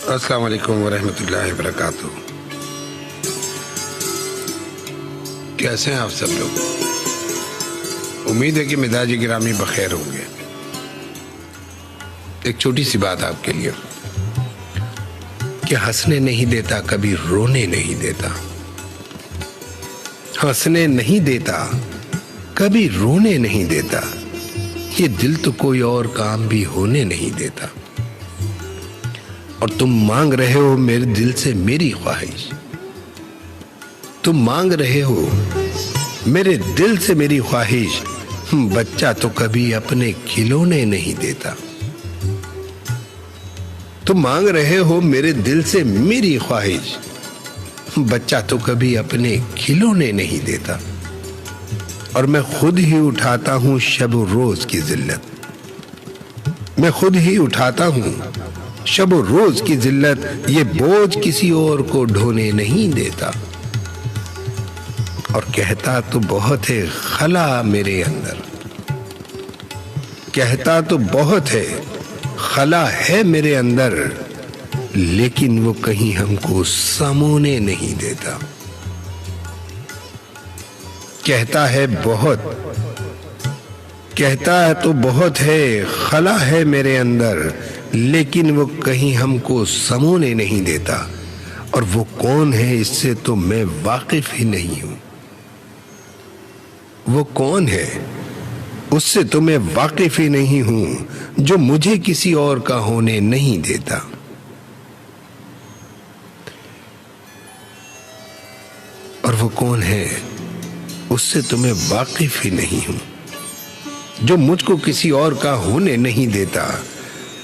अस्सलाम वालेकुम वरहमतुल्लाहि वबरकातुहू। कैसे हैं आप सब लोग? उम्मीद है कि मिजाज गिरामी बखैर होंगे। एक छोटी सी बात आपके लिए कि हंसने नहीं देता कभी रोने नहीं देता, हंसने नहीं देता कभी रोने नहीं देता, ये दिल तो कोई और काम भी होने नहीं देता। और तुम मांग रहे हो मेरे दिल से मेरी ख्वाहिश, तुम मांग रहे हो मेरे दिल से मेरी ख्वाहिश, बच्चा तो कभी अपने खिलौने नहीं देता। तुम मांग रहे हो मेरे दिल से मेरी ख्वाहिश, बच्चा तो कभी अपने खिलौने नहीं देता। और मैं खुद ही उठाता हूं शब रोज की जिल्लत, मैं खुद ही उठाता हूं शब रोज की जिल्लत, ये बोझ किसी और को ढोने नहीं देता। और कहता तो बहुत है खला मेरे अंदर, कहता तो बहुत है खला है मेरे अंदर, लेकिन वो कहीं हमको समोने नहीं देता। कहता है बहुत, कहता है तो बहुत है खला है मेरे अंदर, लेकिन वो कहीं हमको समोने नहीं देता। और वो कौन है इससे तो मैं वाकिफ ही नहीं हूं। वो कौन है उससे तो मैं वाकिफ ही नहीं हूं, जो मुझे किसी और का होने नहीं देता। और वो कौन है उससे तो मैं वाकिफ ही नहीं हूं, जो मुझको किसी और का होने नहीं देता।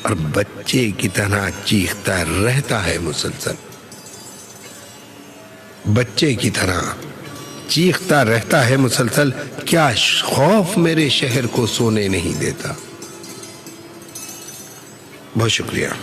और बच्चे की तरह चीखता रहता है मुसलसल, बच्चे की तरह चीखता रहता है मुसलसल, क्या खौफ मेरे शहर को सोने नहीं देता। बहुत शुक्रिया।